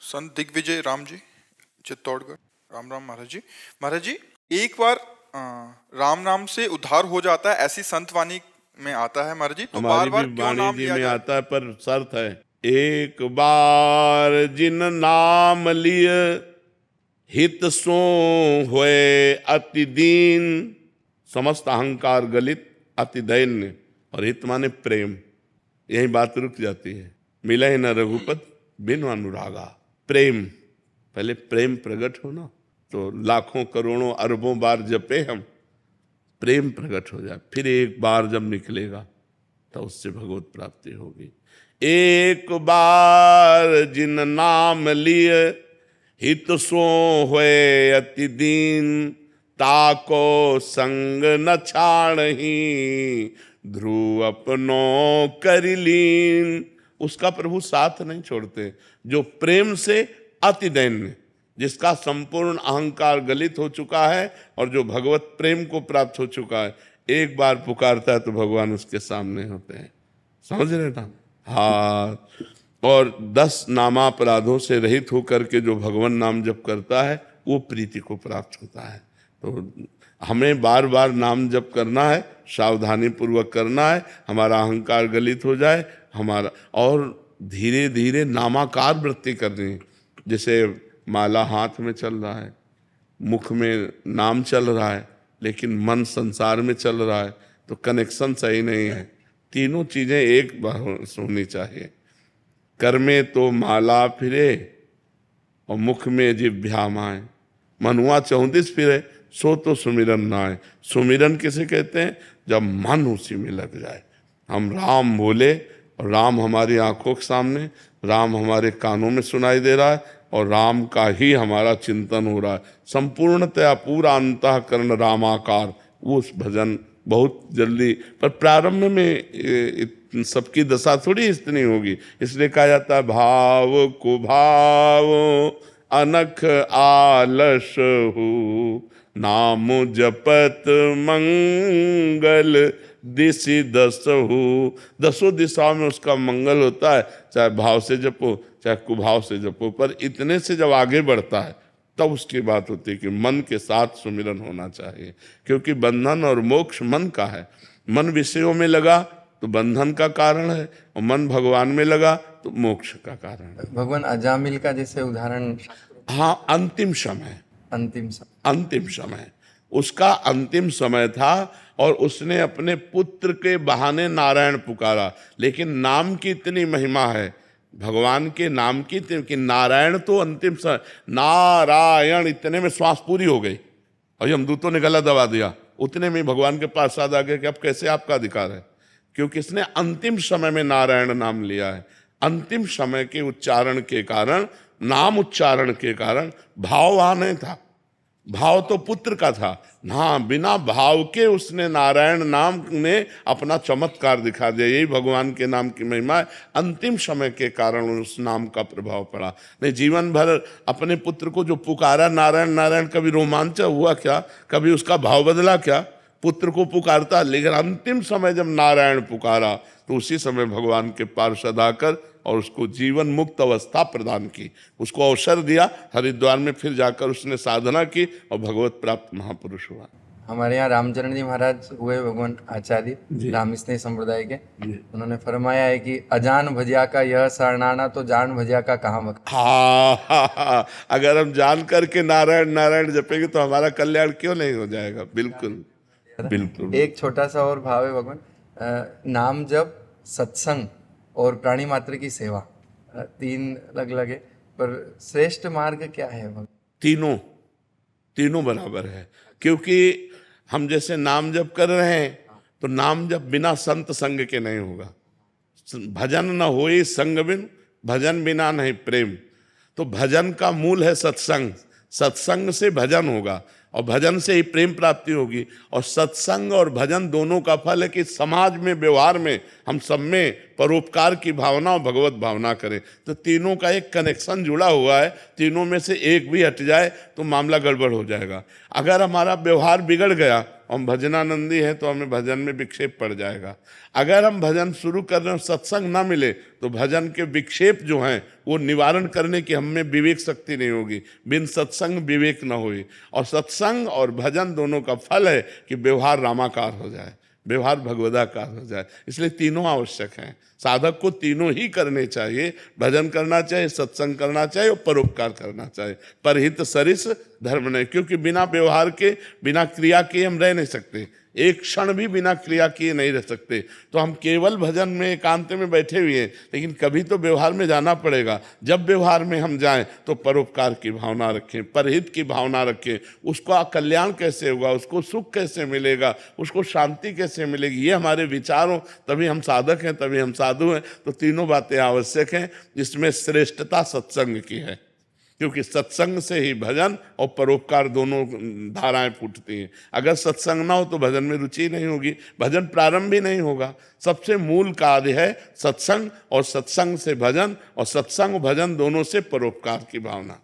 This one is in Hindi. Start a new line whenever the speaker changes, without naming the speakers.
संत दिग्विजय राम जी, चित्तौड़गढ़। राम राम महाराज जी। महाराज जी, एक बार राम नाम से उद्धार हो जाता है, ऐसी संत वाणी में आता है महाराज जी, तो
हमारी
बार बार
भी
क्यों
वाणी
नाम
जी
लिया
में
जाए?
आता है, पर शर्त है, एक बार जिन नाम लिय हित सो होए अति दीन, समस्त अहंकार गलित अति दैन्य। और हित माने प्रेम, यही बात रुक जाती है। मिले न रघुपत बिनु अनुरागा। प्रेम, पहले प्रेम प्रकट हो ना, तो लाखों करोड़ों अरबों बार जपे हम, प्रेम प्रकट हो जाए, फिर एक बार जब निकलेगा तो उससे भगवत प्राप्ति होगी। एक बार जिन नाम लिय हित सो होए अति दीन, ताको संग न छाड़ही ध्रुव अपनो करिलीन। उसका प्रभु साथ नहीं छोड़ते, जो प्रेम से अति दैन्य, जिसका संपूर्ण अहंकार गलित हो चुका है और जो भगवत प्रेम को प्राप्त हो चुका है, एक बार पुकारता है तो भगवान उसके सामने होते हैं। समझ रहे ना? हाँ। और 10 नामापराधों से रहित होकर के जो भगवान नाम जप करता है वो प्रीति को प्राप्त होता है। तो हमें बार बार नाम जप करना है, सावधानी पूर्वक करना है, हमारा अहंकार गलित हो जाए हमारा, और धीरे धीरे नामाकार वृत्ति करनी है। जैसे माला हाथ में चल रहा है, मुख में नाम चल रहा है, लेकिन मन संसार में चल रहा है, तो कनेक्शन सही नहीं है। तीनों चीजें एक बार होनी चाहिए। कर में तो माला फिरे और मुख में जिह्वा माए, मनुआ 34 फिरे सो तो सुमिरन ना आए। सुमिरन किसे कहते हैं? जब मन उसी में लग जाए। हम राम बोले और राम हमारी आंखों के सामने, राम हमारे कानों में सुनाई दे रहा है और राम का ही हमारा चिंतन हो रहा है। संपूर्णतया पूरा अंतःकरण रामाकार। वो उस भजन बहुत जल्दी, पर प्रारंभ में सबकी दशा थोड़ी इतनी होगी, इसलिए कहा जाता है भाव को भाव अनख आलस हो, नाम जपत मंगल दिशि दस हो। 10 दिशाओं में उसका मंगल होता है, चाहे भाव से जपो चाहे कुभाव से जपो, पर इतने से जब आगे बढ़ता है तब उसकी बात होती है कि मन के साथ सुमिरन होना चाहिए, क्योंकि बंधन और मोक्ष मन का है। मन विषयों में लगा तो बंधन का कारण है, और मन भगवान में लगा तो मोक्ष का कारण है।
भगवान अजामिल का जैसे उदाहरण,
हाँ, अंतिम समय, अंतिम समय उसका अंतिम समय था, और उसने अपने पुत्र के बहाने नारायण पुकारा। लेकिन नाम की इतनी महिमा है, भगवान के नाम की, कि नारायण तो अंतिम समय, नारायण इतने में श्वास पूरी हो गई और यमदूतों ने गला दबा दिया। उतने में भगवान के पास आ गए कि अब कैसे आपका अधिकार है, क्योंकि इसने अंतिम समय में नारायण नाम लिया है। अंतिम समय के उच्चारण के कारण, नाम उच्चारण के कारण भाव वहां नहीं था, भाव तो पुत्र का था। हाँ, बिना भाव के उसने नारायण नाम ने अपना चमत्कार दिखा दिया। यही भगवान के नाम की महिमा है। अंतिम समय के कारण उस नाम का प्रभाव पड़ा। नहीं, जीवन भर अपने पुत्र को जो पुकारा नारायण नारायण, कभी रोमांच हुआ क्या? कभी उसका भाव बदला क्या? पुत्र को पुकारता, लेकिन अंतिम समय जब नारायण पुकारा तो उसी समय भगवान के पार्षद आकर और उसको जीवन मुक्त अवस्था प्रदान की, उसको अवसर दिया। हरिद्वार में फिर जाकर उसने साधना की और भगवत प्राप्त महापुरुष हुआ।
हमारे यहाँ रामचरण जी महाराज हुए भगवान आचार्य राम स्नेह संप्रदाय के, उन्होंने फरमाया है कि अजान भजिया का यह शरणाना, तो जान भजिया का कहाँ भक्त।
हाँ, अगर हम जान करके नारायण नारायण जपेंगे तो हमारा कल्याण क्यों नहीं हो जाएगा? बिल्कुल बिल्कुल।
एक छोटा सा और भाव है भगवान, नाम जप, सत्संग और प्राणी मात्र की सेवा, 3 अलग अलग है, पर श्रेष्ठ मार्ग क्या है भगवान?
तीनों बराबर है, क्योंकि हम जैसे नाम जप कर रहे हैं तो नाम जप बिना संत संग के नहीं होगा। भजन न होई संग बिन, भजन बिना नहीं प्रेम। तो भजन का मूल है सत्संग, सत्संग से भजन होगा और भजन से ही प्रेम प्राप्ति होगी। और सत्संग और भजन दोनों का फल है कि समाज में, व्यवहार में, हम सब में परोपकार की भावना और भगवत भावना करें। तो तीनों का एक कनेक्शन जुड़ा हुआ है, तीनों में से एक भी हट जाए तो मामला गड़बड़ हो जाएगा। अगर हमारा व्यवहार बिगड़ गया हम भजनानंदी हैं तो हमें भजन में विक्षेप पड़ जाएगा। अगर हम भजन शुरू कर रहे हो, सत्संग ना मिले, तो भजन के विक्षेप जो हैं वो निवारण करने की हम में विवेक शक्ति नहीं होगी। बिन सत्संग विवेक न होई। और सत्संग और भजन दोनों का फल है कि व्यवहार रामाकार हो जाए, व्यवहार भगवदाकार हो जाए। इसलिए तीनों आवश्यक हैं। साधक को तीनों ही करने चाहिए, भजन करना चाहिए, सत्संग करना चाहिए और परोपकार करना चाहिए। परहित सरिस धर्म नहीं, क्योंकि बिना व्यवहार के, बिना क्रिया के हम रह नहीं सकते। एक क्षण भी बिना क्रिया किए नहीं रह सकते। तो हम केवल भजन में एकांत में बैठे हुए हैं, लेकिन कभी तो व्यवहार में जाना पड़ेगा। जब व्यवहार में हम जाएं तो परोपकार की भावना रखें, परहित की भावना रखें। उसका कल्याण कैसे होगा, उसको सुख कैसे मिलेगा, उसको शांति कैसे मिलेगी, ये हमारे विचार हो, तभी हम साधक हैं, तभी हम साधु हैं। तो तीनों बातें आवश्यक हैं, जिसमें श्रेष्ठता सत्संग की है, क्योंकि सत्संग से ही भजन और परोपकार दोनों धाराएं फूटती हैं। अगर सत्संग ना हो तो भजन में रुचि नहीं होगी, भजन प्रारंभ भी नहीं होगा। सबसे मूल कार्य है सत्संग, और सत्संग से भजन, और सत्संग भजन दोनों से परोपकार की भावना।